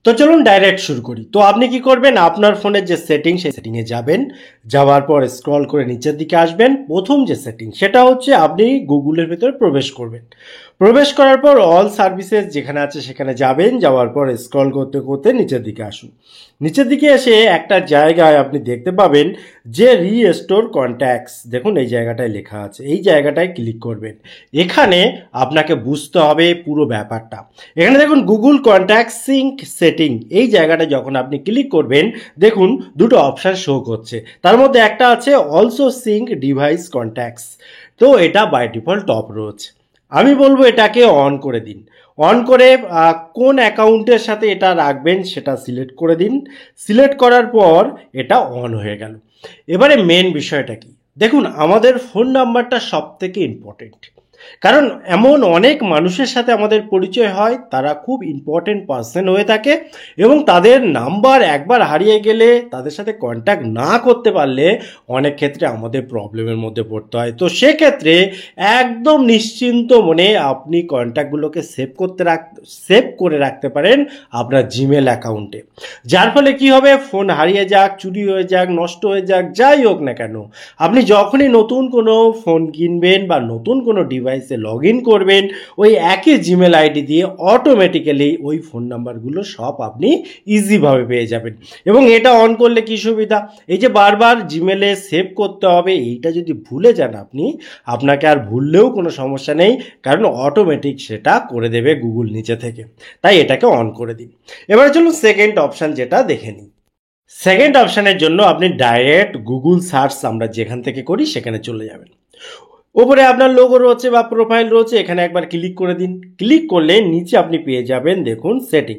তো চলুন ডাইরেক্ট শুরু করি। তো আপনি কি করবেন, আপনার ফোনের যে সেটিং সেই সেটিংয়ে যাবেন, যাওয়ার পর স্ক্রল করে নিচের দিকে আসবেন। প্রথম যে সেটিং সেটা হচ্ছে আপনি গুগলের ভেতরে প্রবেশ করবেন। প্রবেশ করার পর অল সার্ভিসেস যেখানে আছে সেখানে যাবেন, যাওয়ার পর স্ক্রল করতে করতে নিচের দিকে আসুন। নিচের দিকে এসে একটা জায়গায় আপনি দেখতে পাবেন যে রিস্টোর কন্ট্যাক্টস, দেখুন এই জায়গাটায় লেখা আছে, এই জায়গাটায় ক্লিক করবেন। এখানে আপনাকে বুঝতে হবে পুরো ব্যাপারটা। এখানে দেখুন গুগল কন্ট্যাক্ট সিঙ্ক সেটিং, এই জায়গাটা যখন আপনি ক্লিক করবেন দেখুন দুটো অপশান শো করছে। তার মধ্যে একটা আছে অলসো সিঙ্ক ডিভাইস কন্ট্যাক্টস, তো এটা বাই ডিফল্ট টপ রয়েছে। আমি বলবো এটাকে অন করে দিন। অন করে কোন অ্যাকাউন্টের সাথে এটা রাখবেন সেটা সিলেক্ট করে দিন। সিলেক্ট করার পর এটা অন হয়ে গেল। এবারে মেন বিষয়টা কি, দেখুন আমাদের ফোন নাম্বারটা সব থেকে ইম্পর্টেন্ট, কারণ এমন অনেক মানুষের সাথে আমাদের পরিচয় হয়, তারা খুব ইম্পর্টেন্ট পার্সন হয়ে থাকে এবং তাদের নাম্বার একবার হারিয়ে গেলে তাদের সাথে কন্ট্যাক্ট না করতে পারলে অনেক ক্ষেত্রে আমাদের প্রবলেমের মধ্যে পড়তে হয়। তো সেক্ষেত্রে একদম নিশ্চিন্ত মনে আপনি কন্ট্যাক্টগুলোকে সেভ করে রাখতে পারেন আপনার জিমেল অ্যাকাউন্টে। যার ফলে কি হবে, ফোন হারিয়ে যাক, চুরি হয়ে যাক, নষ্ট হয়ে যাক, যাই হোক না কেন, আপনি যখনই নতুন কোনো ফোন কিনবেন বা নতুন কোনো ডিভাইসে লগ ইন করবেন, ওই একই জিমেল আইডি দিয়ে অটোমেটিক্যালি ওই ফোন নাম্বারগুলো সব আপনি ইজিভাবে পেয়ে যাবেন। এবং এটা অন করলে কি সুবিধা, এই যে বারবার জিমেলে সেভ করতে হবে, এইটা যদি ভুলে যান আপনি, আপনাকে আর ভুললেও কোনো সমস্যা নেই, কারণ অটোমেটিক সেটা করে দেবে গুগল নিচে থেকে। তাই এটাকে অন করে দিন। এবারে চলুন সেকেন্ড অপশান যেটা দেখে নিই। সেকেন্ড অপশানের জন্য আপনি ডাইরেক্ট গুগল সার্চ আমরা যেখান থেকে করি সেখানে চলে যাবেন। ওপরে আপনার লোগো রয়েছে বা প্রোফাইল রয়েছে, এখানে একবার ক্লিক করে দিন। ক্লিক করলে নিচে আপনি পেয়ে যাবেন দেখুন সেটিং।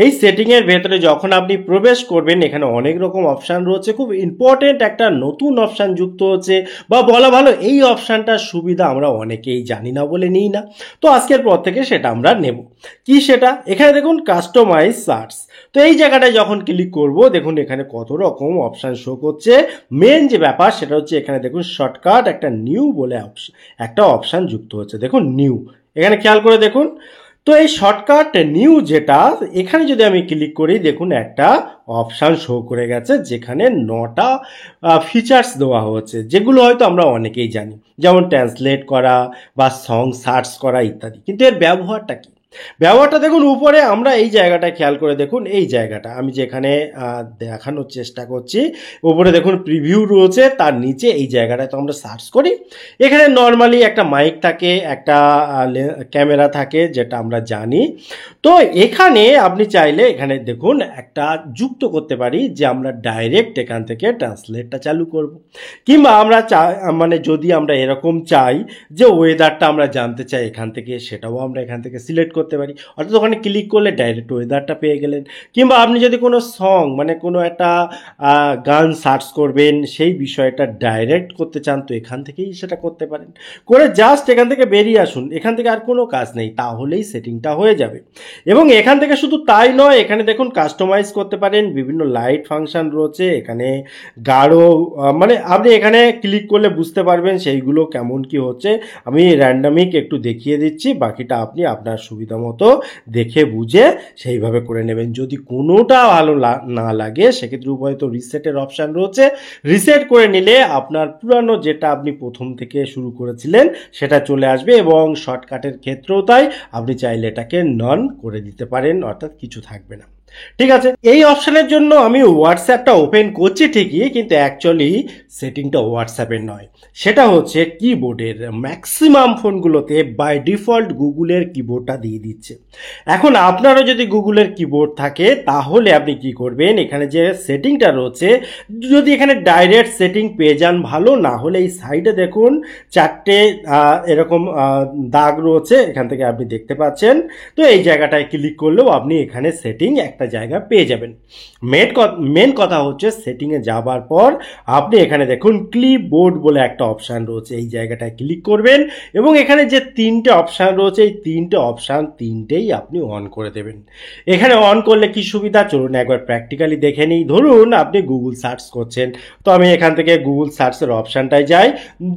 এই সেটিংয়ের ভেতরে যখন আপনি প্রবেশ করবেন এখানে অনেক রকম অপশান রয়েছে। খুব ইম্পর্টেন্ট একটা নতুন অপশান যুক্ত হচ্ছে, বা বলা ভালো এই অপশানটার সুবিধা আমরা অনেকেই জানি না বলে নিই না। তো আজকের পর থেকে সেটা আমরা নেব। কি সেটা, এখানে দেখুন কাস্টমাইজ সার্চ। তো এই জায়গাটায় যখন ক্লিক করব দেখুন এখানে কত রকম অপশান শো করছে। মেন যে ব্যাপার সেটা হচ্ছে এখানে দেখুন শর্টকাট একটা নিউ বলে একটা অপশান যুক্ত হচ্ছে, দেখুন নিউ, এখানে খেয়াল করে দেখুন। তো এই শর্টকাট নিউ যেটা, এখানে যদি আমি ক্লিক করি দেখুন একটা অপশান শো করে গেছে যেখানে 9টা ফিচার্স দেওয়া হচ্ছে, যেগুলো হয়তো আমরা অনেকেই জানি, যেমন ট্রান্সলেট করা বা সং সার্চ করা ইত্যাদি। কিন্তু এর ব্যবহারটা কি, ব্যবহারটা দেখুন উপরে আমরা এই জায়গাটা খেয়াল করে দেখুন, এই জায়গাটা আমি যেখানে দেখানোর চেষ্টা করছি, উপরে দেখুন প্রিভিউ রয়েছে, তার নিচে এই জায়গাটায় তো আমরা সার্চ করি। এখানে নর্মালি একটা মাইক থাকে, একটা ক্যামেরা থাকে, যেটা আমরা জানি। তো এখানে আপনি চাইলে এখানে দেখুন একটা যুক্ত করতে পারি যে আমরা ডাইরেক্ট এখান থেকে ট্রান্সলেটটা চালু করব, কিংবা আমরা মানে যদি আমরা এরকম চাই যে ওয়েদারটা আমরা জানতে চাই এখান থেকে, সেটাও আমরা এখান থেকে সিলেক্ট করতে পারি। অর্থাৎ ওখানে ক্লিক করলে ডাইরেক্ট ওয়েদারটা পেয়ে গেলেন। কিংবা আপনি যদি কোনো সং মানে কোনো একটা গান সার্চ করবেন, সেই বিষয়টা ডাইরেক্ট করতে চান, তো এখান থেকেই সেটা করতে পারেন। করে জাস্ট এখান থেকে বেরিয়ে আসুন, এখান থেকে আর কোনো কাজ নেই, তাহলেই সেটিংটা হয়ে যাবে। এবং এখান থেকে শুধু তাই নয়, এখানে দেখুন কাস্টমাইজ করতে পারেন, বিভিন্ন লাইট ফাংশন রয়েছে এখানে, গাঢ় মানে আপনি এখানে ক্লিক করলে বুঝতে পারবেন সেইগুলো কেমন কি হচ্ছে। আমি র্যান্ডামিক একটু দেখিয়ে দিচ্ছি, বাকিটা আপনি আপনার সুবিধা মতো দেখে বুঝে সেইভাবে করে নেবেন। যদি কোনোটা ভালো না লাগে সেক্ষেত্রে উপায় তো রিসেটের অপশান রয়েছে, রিসেট করে নিলে আপনার পুরানো যেটা আপনি প্রথম থেকে শুরু করেছিলেন সেটা চলে আসবে। এবং শর্টকাটের ক্ষেত্রেও তাই, আপনি চাইলে এটাকে নন করে দিতে পারেন, অর্থাৎ কিছু থাকবে না। ঠিক আছে, এই অপশানের জন্য আমি হোয়াটসঅ্যাপটা ওপেন করছি ঠিকই, কিন্তু অ্যাকচুয়ালি সেটিংটা হোয়াটসঅ্যাপের নয়, সেটা হচ্ছে কিবোর্ডের। ম্যাক্সিমাম ফোনগুলোতে বাই ডিফল্ট গুগলের কিবোর্ডটা দিয়ে দিচ্ছে। এখন আপনারও যদি গুগলের কিবোর্ড থাকে তাহলে আপনি কি করবেন, এখানে যে সেটিংটা রয়েছে, যদি এখানে ডাইরেক্ট সেটিং পেয়ে যান ভালো, না হলে এই সাইডে দেখুন 4টে এরকম দাগ রয়েছে, এখান থেকে আপনি দেখতে পাচ্ছেন। তো এই জায়গাটায় ক্লিক করলেও আপনি এখানে সেটিং একটা জায়গা পেয়ে যাবেন। মেন কথা হচ্ছে সেটিংয়ে যাবার পর আপনি এখানে দেখুন ক্লিপবোর্ড বলে একটা অপশান রয়েছে, এই জায়গাটায় ক্লিক করবেন এবং এখানে যে 3টে অপশান রয়েছে এই 3টে অপশান 3টেই আপনি অন করে দেবেন। এখানে অন করলে কি সুবিধা, চলুন একবার প্র্যাকটিক্যালি দেখে নিই। ধরুন আপনি গুগল সার্চ করছেন, তো আমি এখান থেকে গুগল সার্চের অপশানটায় যাই।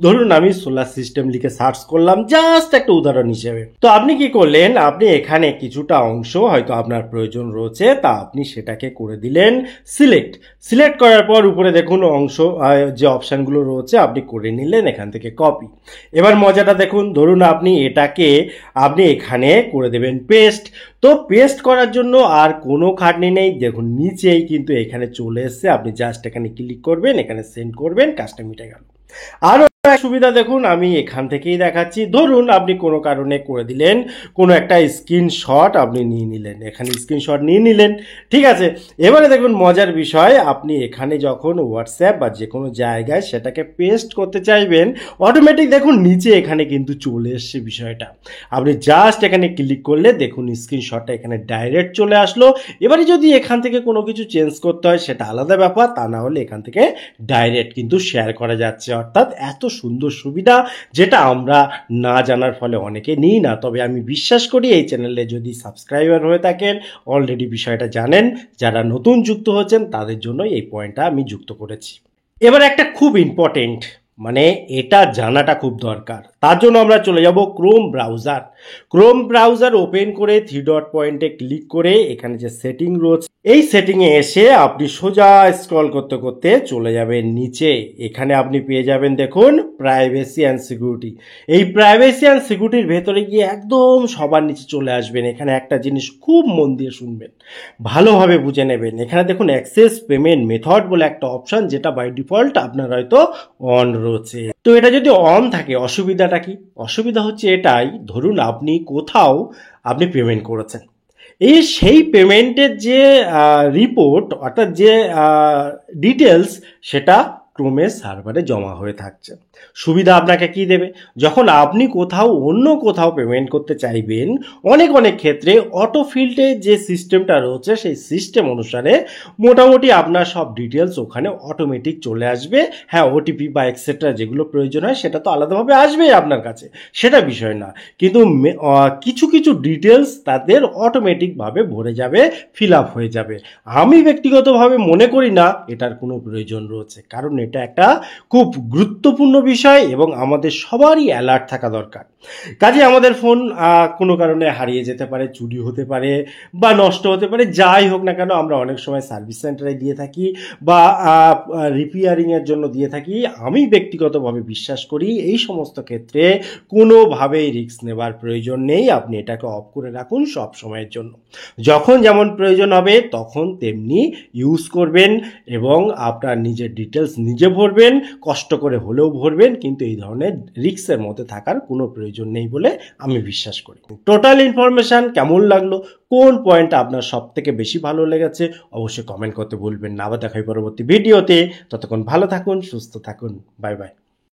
ধরুন আমি সোলার সিস্টেম লিখে সার্চ করলাম, জাস্ট একটা উদাহরণ হিসেবে। তো আপনি কি করলেন, আপনি এখানে কিছুটা অংশ হয়তো আপনার প্রয়োজন রয়েছে, তা আপনি সেটাকে করে দিলেন সিলেক্ট করার পর উপরে দেখুন অংশ যে অপশানগুলো রয়েছে আপনি করে নিলেন এখান থেকে কপি। এবার মজাটা দেখুন, ধরুন আপনি এখানে করে দেবেন পেস্ট। তো পেস্ট করার জন্য আর কোনো খাটনি নেই, দেখুন নিচেই কিন্তু এখানে চলে এসছে, আপনি জাস্ট এখানে ক্লিক করবেন, এখানে সেন্ড করবেন, কাজটা মিটে গেল। আরও সুবিধা দেখুন, আমি এখান থেকেই দেখাচ্ছি। ধরুন আপনি কোনো কারণে করে দিলেন কোনো একটা স্ক্রিনশট আপনি নিয়ে নিলেন, এখানে স্ক্রিনশট নিয়ে নিলেন, ঠিক আছে। এবারে দেখুন মজার বিষয়, আপনি এখানে যখন হোয়াটসঅ্যাপ বা যে কোনো জায়গায় সেটাকে পেস্ট করতে চাইবেন, অটোমেটিক দেখুন নিচে এখানে কিন্তু চলে এসছে বিষয়টা। আপনি জাস্ট এখানে ক্লিক করলে দেখুন স্ক্রিনশটটা এখানে ডাইরেক্ট চলে আসলো। এবারে যদি এখান থেকে কোনো কিছু চেঞ্জ করতে হয় সেটা আলাদা ব্যাপার, তা না হলে এখান থেকে ডাইরেক্ট কিন্তু শেয়ার করা যাচ্ছে। অর্থাৎ এত সুন্দর সুবিধা যেটা আমরা না জানার ফলে অনেকে নিই না। তবে আমি বিশ্বাস করি এই চ্যানেলে যদি সাবস্ক্রাইবার হয়ে থাকেন অলরেডি বিষয়টা জানেন, যারা নতুন যুক্ত হচ্ছেন তাদের জন্য এই পয়েন্টটা আমি যুক্ত করেছি। এবার একটা খুব ইম্পর্টেন্ট, মানে এটা জানাটা খুব দরকার, তার জন্য আমরা চলে যাব ক্রোম ব্রাউজার ওপেন করে 3 ডট পয়েন্টে ক্লিক করে এখানে যে সেটিং রয়েছে এই সেটিংয়ে এসে আপনি সোজা স্ক্রল করতে করতে চলে যাবেন নিচে। এখানে আপনি পেয়ে যাবেন দেখুন প্রাইভেসি অ্যান্ড সিকিউরিটি। এই প্রাইভেসি অ্যান্ড সিকিউরিটির ভেতরে গিয়ে একদম সবার নিচে চলে আসবেন। এখানে একটা জিনিস খুব মন দিয়ে শুনবেন, ভালোভাবে বুঝে নেবেন। এখানে দেখুন অ্যাক্সেস পেমেন্ট মেথড বলে একটা অপশন, যেটা বাই ডিফল্ট আপনার হয়তো অন রয়েছে। তো এটা যদি অন থাকে অসুবিধাটা কি? অসুবিধা হচ্ছে এটাই, ধরুন আপনি পেমেন্ট করেছেন, সেই পেমেন্টের যে রিপোর্ট অর্থাৎ যে ডিটেলস সেটা ক্রোমের সার্ভারে জমা হয়ে থাকছে। সুবিধা আপনাকে কি দেবে? যখন আপনি অন্য কোথাও পেমেন্ট করতে চাইবেন, অনেক ক্ষেত্রে অটো ফিল্ডে যে সিস্টেমটা রয়েছে সেই সিস্টেম অনুসারে মোটামুটি আপনার সব ডিটেলস ওখানে অটোমেটিক চলে আসবে। হ্যাঁ, ওটিপি বা এক্সেট্রা যেগুলো প্রয়োজন হয় সেটা তো আলাদাভাবে আসবেই আপনার কাছে, সেটা বিষয় না। কিন্তু কিছু ডিটেলস তাদের অটোমেটিকভাবে ভরে যাবে, ফিল আপ হয়ে যাবে। আমি ব্যক্তিগতভাবে মনে করি না এটার কোনো প্রয়োজন রয়েছে, কারণ এটা একটা খুব গুরুত্বপূর্ণ বিষয় এবং আমাদের সবারই অ্যালার্ট থাকা দরকার। কাজে আমাদের ফোন কোনো কারণে হারিয়ে যেতে পারে, চুরি হতে পারে বা নষ্ট হতে পারে, যাই হোক না কেন আমরা অনেক সময় সার্ভিস সেন্টারে দিয়ে থাকি বা রিপেয়ারিংয়ের জন্য দিয়ে থাকি। আমি ব্যক্তিগতভাবে বিশ্বাস করি এই সমস্ত ক্ষেত্রে কোনোভাবেই রিস্ক নেবার প্রয়োজন নেই। আপনি এটাকে অফ করে রাখুন সব সময়ের জন্য, যখন যেমন প্রয়োজন হবে তখন তেমনি ইউজ করবেন এবং আপনার নিজের ডিটেলস নিজে ভরবেন, কষ্ট করে হলেও ভরবেন, কিন্তু এই ধরনের রিস্কের মধ্যে থাকার কোনো প্রয়োজন নেই বলে আমি বিশ্বাস করি। টোটাল ইনফরমেশন কেমন লাগলো, কোন পয়েন্টটা আপনার সব থেকে বেশি ভালো লেগেছে অবশ্যই কমেন্ট করতে ভুলবেন না। আবার দেখাই পরবর্তী ভিডিওতে, ততক্ষণ ভালো থাকুন, সুস্থ থাকুন, বাই বাই।